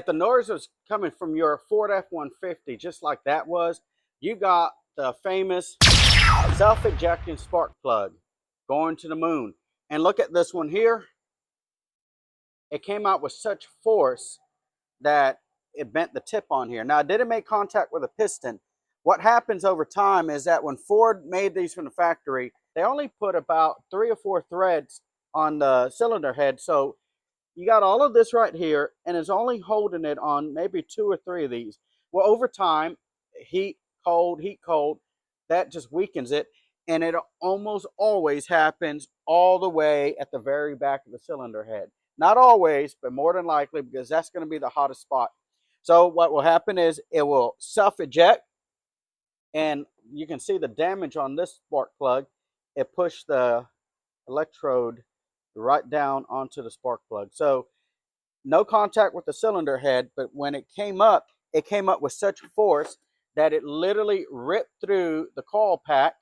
if the noise was coming from your Ford F-150, just like that was, you got the famous self-ejecting spark plug going to the moon. And look at this one here. It came out with such force that it bent the tip on here. Now, it didn't make contact with a piston. What happens over time is that when Ford made these from the factory, they only put about 3 or 4 threads on the cylinder head. So you got all of this right here, and it's only holding it on maybe 2 or 3 of these. Well, over time, heat, cold, that just weakens it. And it almost always happens all the way at the very back of the cylinder head. Not always, but more than likely, because that's going to be the hottest spot. So what will happen is it will self-eject, and you can see the damage on this spark plug. It pushed the electrode right down onto the spark plug. So no contact with the cylinder head, but when it came up with such force that it literally ripped through the coil pack.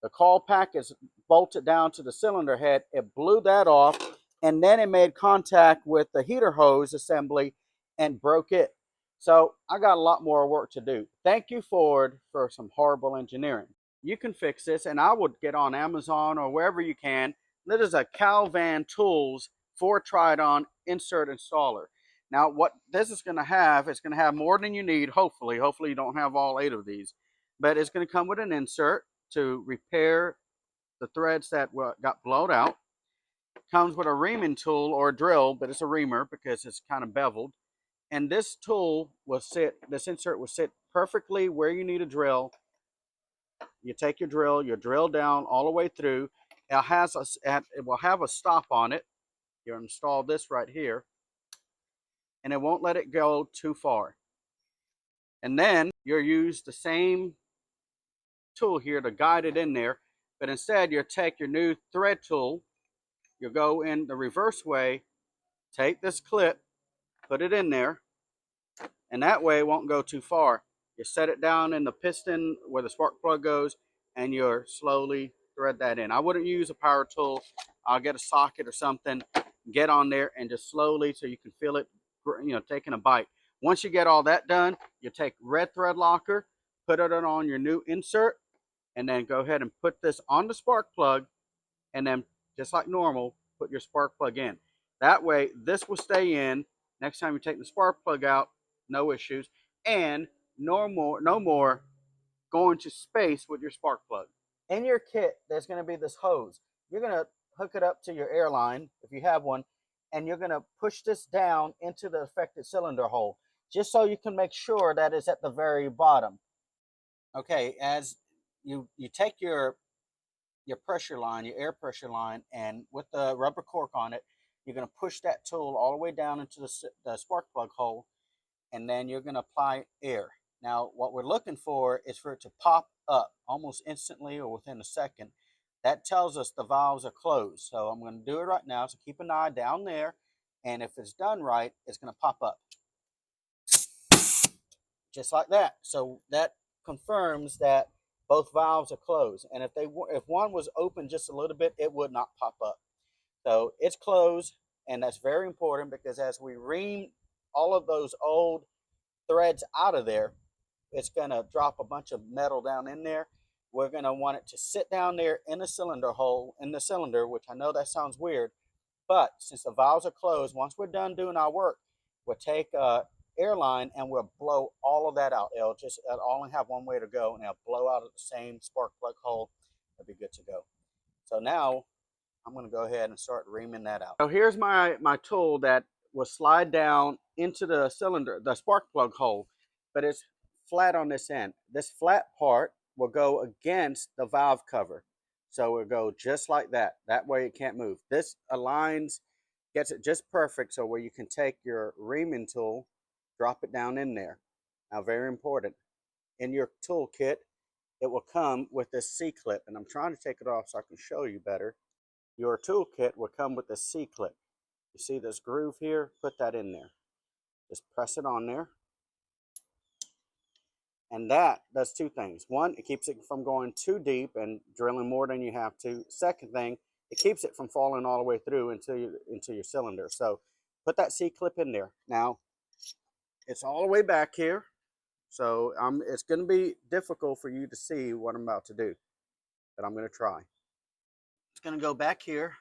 The coil pack is bolted down to the cylinder head. It blew that off, and then it made contact with the heater hose assembly and broke it. So I got a lot more work to do. Thank you, Ford, for some horrible engineering. You can fix this, and I would get on Amazon or wherever you can. This is a Calvan Tools Ford Tridon insert installer. Now, what this is going to have, it's going to have more than you need, hopefully. Hopefully you don't have all 8 of these. But it's going to come with an insert to repair the threads that got blown out. Comes with a reaming tool or a drill, but it's a reamer because it's kind of beveled. And this insert will sit perfectly where you need a drill. You take your drill, you drill down all the way through. It will have a stop on it. You install this right here, and it won't let it go too far. And then you'll use the same tool here to guide it in there, but instead you'll take your new thread tool, you'll go in the reverse way, take this clip, put it in there, and that way it won't go too far. You set it down in the piston where the spark plug goes, and you'll slowly thread that in. I wouldn't use a power tool. I'll get a socket or something, get on there, and just slowly, so you can feel it, taking a bite. Once you get all that done, you take red thread locker, put it on your new insert, and then go ahead and put this on the spark plug, and then just like normal, put your spark plug in. That way, this will stay in. Next time you take the spark plug out, no issues, and no more going to space with your spark plug. In your kit, there's going to be this hose. You're going to hook it up to your airline, if you have one, and you're going to push this down into the affected cylinder hole, just so you can make sure that it's at the very bottom. Okay, as you take your pressure line, your air pressure line, and with the rubber cork on it, you're going to push that tool all the way down into the spark plug hole, and then you're going to apply air. Now, what we're looking for is for it to pop up almost instantly or within a second. That tells us the valves are closed. So I'm going to do it right now. So keep an eye down there, and if it's done right, it's going to pop up. Just like that. So that confirms that both valves are closed. And if one was open just a little bit, it would not pop up. So it's closed, and that's very important because as we ream all of those old threads out of there, it's going to drop a bunch of metal down in there. We're going to want it to sit down there in the cylinder hole, in the cylinder, which I know that sounds weird, but since the valves are closed, once we're done doing our work, we'll take airline and we'll blow all of that out. It'll only have one way to go, and it'll blow out at the same spark plug hole. It'll be good to go. So now I'm going to go ahead and start reaming that out. So here's my tool that will slide down into the cylinder, the spark plug hole, but it's flat on this end. This flat part will go against the valve cover. So it'll go just like that. That way it can't move. This aligns, gets it just perfect, so where you can take your reaming tool, drop it down in there. Now, very important, in your tool kit, it will come with this C-clip, and I'm trying to take it off so I can show you better. Your tool kit will come with this C-clip. You see this groove here? Put that in there. Just press it on there. And that does 2 things. One, it keeps it from going too deep and drilling more than you have to. Second thing, it keeps it from falling all the way through into your cylinder. So put that C-clip in there. Now, it's all the way back here. So it's going to be difficult for you to see what I'm about to do, but I'm going to try. It's going to go back here.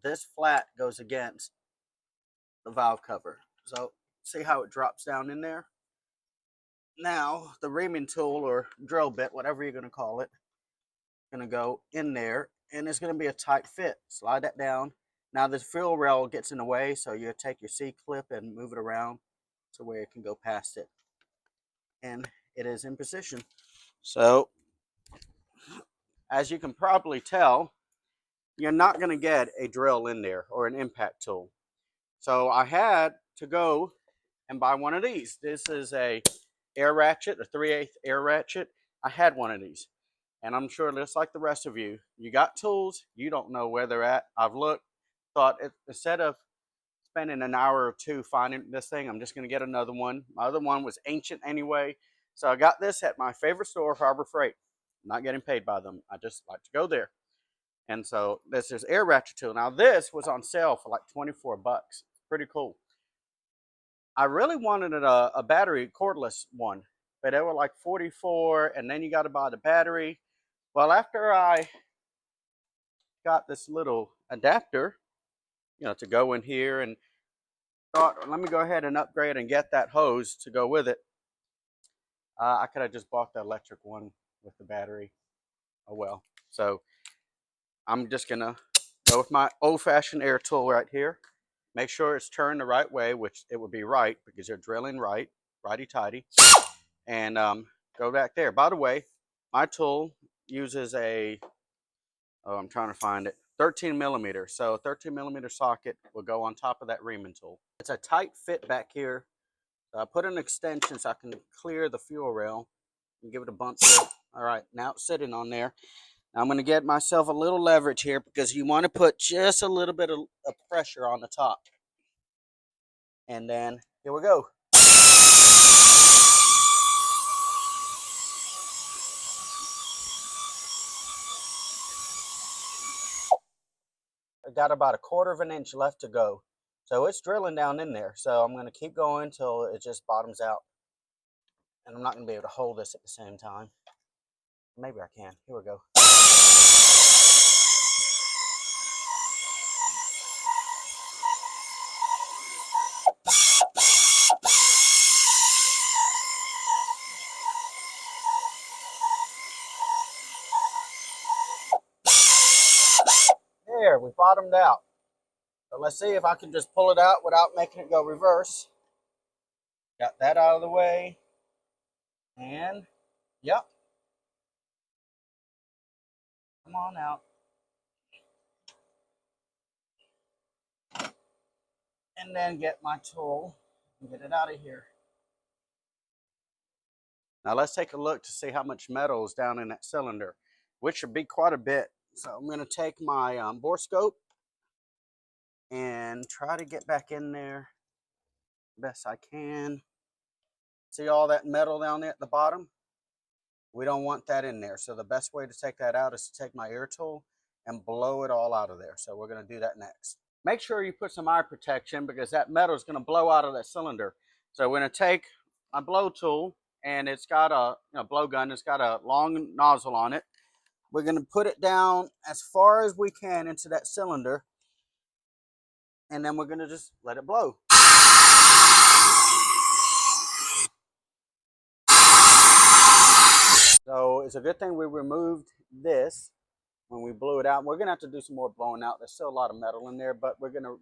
This flat goes against the valve cover. So see how it drops down in there? Now the reaming tool or drill bit, whatever you're going to call it, is going to go in there, and it's going to be a tight fit. Slide that down. Now the fuel rail gets in the way, so you take your C-clip and move it around to where it can go past it. And it is in position. So as you can probably tell, you're not going to get a drill in there or an impact tool. So I had to go and buy one of these. This is a air ratchet, a 3/8 air ratchet. I had one of these, and I'm sure just like the rest of you, you got tools, you don't know where they're at. I've looked, thought instead of spending an hour or two finding this thing, I'm just going to get another one. My other one was ancient anyway, so I got this at my favorite store, Harbor Freight. I'm not getting paid by them. I just like to go there. And so this is air ratchet tool. Now this was on sale for like 24 bucks. Pretty cool. I really wanted a battery cordless one, but they were like 44, and then you got to buy the battery. Well, after I got this little adapter, to go in here, and thought, let me go ahead and upgrade and get that hose to go with it. I could have just bought the electric one with the battery. Oh well. So I'm just gonna go with my old-fashioned air tool right here. Make sure it's turned the right way, which it would be right because you're drilling right, righty-tighty. And go back there. By the way, my tool uses I'm trying to find it, 13 millimeter. So a 13 millimeter socket will go on top of that reaming tool. It's a tight fit back here. So I put an extension so I can clear the fuel rail and give it a bump there. All right, now it's sitting on there. Now I'm going to get myself a little leverage here because you want to put just a little bit of pressure on the top. And then here we go. I got about 1/4 of an inch left to go. So it's drilling down in there. So I'm going to keep going until it just bottoms out. And I'm not going to be able to hold this at the same time. Maybe I can. Here we go. There, we bottomed out. So let's see if I can just pull it out without making it go reverse. Got that out of the way. And, yep. Come on out. And then get my tool and get it out of here. Now let's take a look to see how much metal is down in that cylinder, which should be quite a bit. So I'm going to take my bore scope and try to get back in there best I can. See all that metal down there at the bottom? We don't want that in there. So the best way to take that out is to take my air tool and blow it all out of there. So we're going to do that next. Make sure you put some eye protection because that metal is going to blow out of that cylinder. So we're going to take my blow tool, and it's got a blow gun. It's got a long nozzle on it. We're going to put it down as far as we can into that cylinder, and then we're going to just let it blow. So it's a good thing we removed this when we blew it out. We're going to have to do some more blowing out. There's still a lot of metal in there, but we're going to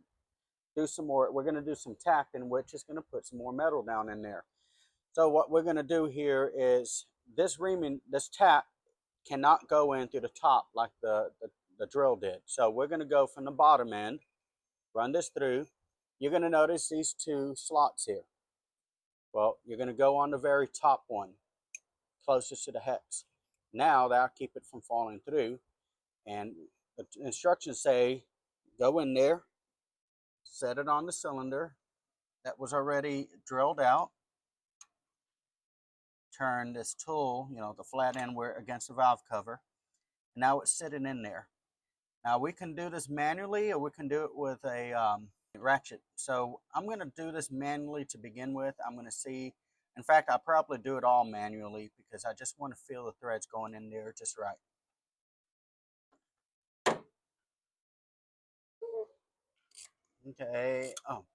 do some more. We're going to do some tapping, which is going to put some more metal down in there. So what we're going to do here is this tap cannot go in through the top like the drill did. So we're going to go from the bottom end, run this through. You're going to notice these two slots here. Well, you're going to go on the very top one, closest to the hex. Now that'll keep it from falling through. And the instructions say, go in there, set it on the cylinder that was already drilled out. Turn this tool, the flat end where against the valve cover. Now it's sitting in there. Now we can do this manually, or we can do it with a ratchet. So I'm going to do this manually to begin with. I'm going to see. In fact, I'll probably do it all manually because I just want to feel the threads going in there just right. Okay. Oh,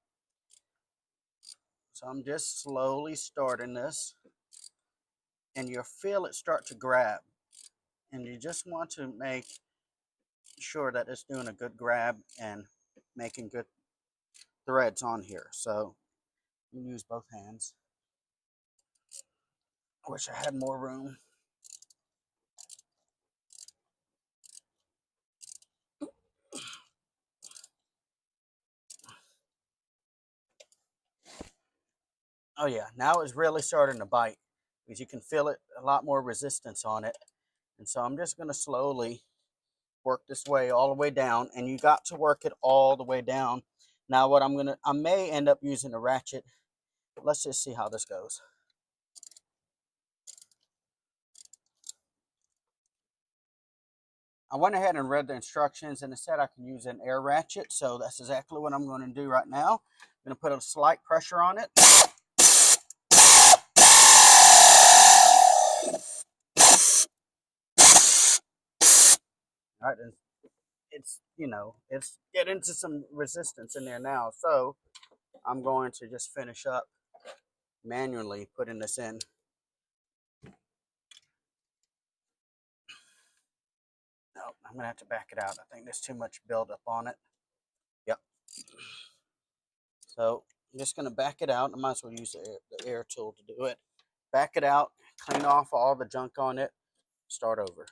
so I'm just slowly starting this, and you'll feel it start to grab. And you just want to make sure that it's doing a good grab and making good threads on here. So you can use both hands. I wish I had more room. Oh yeah, now it's really starting to bite because you can feel it, a lot more resistance on it. And so I'm just going to slowly work this way all the way down, and you got to work it all the way down. Now what I may end up using a ratchet. Let's just see how this goes. I went ahead and read the instructions, and it said I can use an air ratchet, so that's exactly what I'm going to do right now. I'm going to put a slight pressure on it. All right, it's, you know, it's getting to some resistance in there now, so I'm going to just finish up manually putting this in. No, I'm going to have to back it out. I think there's too much buildup on it. Yep. So I'm just going to back it out. I might as well use the air tool to do it. Back it out, clean off all the junk on it, start over.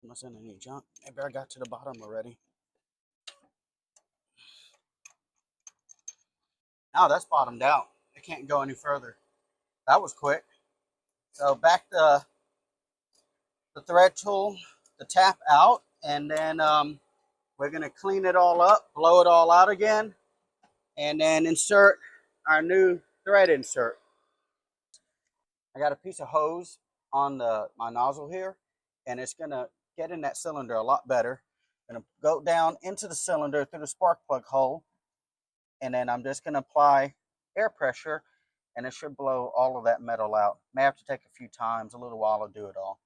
Wasn't any junk. Maybe I got to the bottom already. Now that's bottomed out. It can't go any further. That was quick. So back the thread tool, the tap out, and then we're going to clean it all up, blow it all out again, and then insert our new thread insert. I got a piece of hose on my nozzle here, and it's going to get in that cylinder a lot better. I'm going to go down into the cylinder through the spark plug hole, and then I'm just going to apply air pressure, and it should blow all of that metal out. May have to take a few times, a little while to do it all.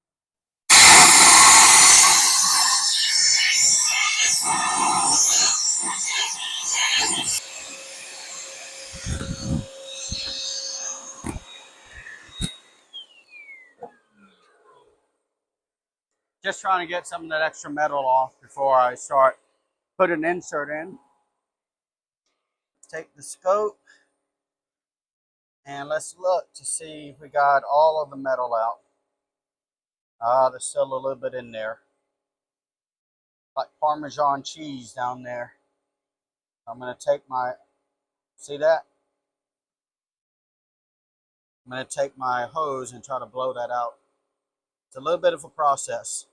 Just trying to get some of that extra metal off before I start putting an insert in. Take the scope and let's look to see if we got all of the metal out. There's still a little bit in there, like Parmesan cheese down there. I'm going to take see that? I'm going to take my hose and try to blow that out. It's a little bit of a process.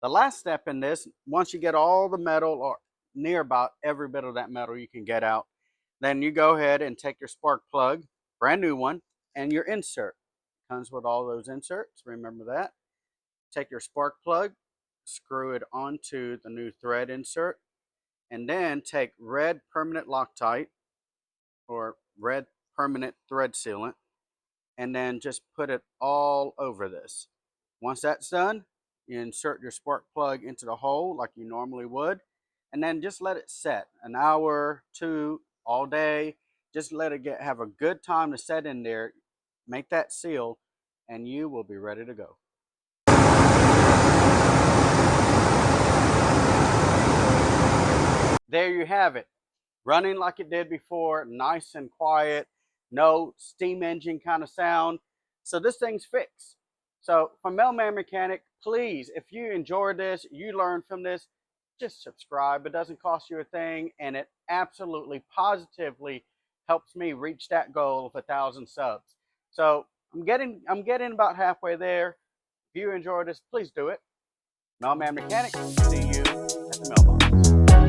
The last step in this, once you get all the metal or near about every bit of that metal you can get out, then you go ahead and take your spark plug, brand new one, and your insert. Comes with all those inserts, remember that. Take your spark plug, screw it onto the new thread insert, and then take red permanent Loctite or red permanent thread sealant, and then just put it all over this. Once that's done, you insert your spark plug into the hole like you normally would, and then just let it set an hour, two, all day. Just let it have a good time to set in there, make that seal, and you will be ready to go. There you have it, running like it did before, nice and quiet, no steam engine kind of sound. So this thing's fixed. So from Mailman Mechanic, please, if you enjoyed this, you learned from this, just subscribe. It doesn't cost you a thing, and it absolutely, positively helps me reach that goal of 1,000 subs. So I'm getting about halfway there. If you enjoyed this, please do it. Mailman Mechanic, see you at the mailbox.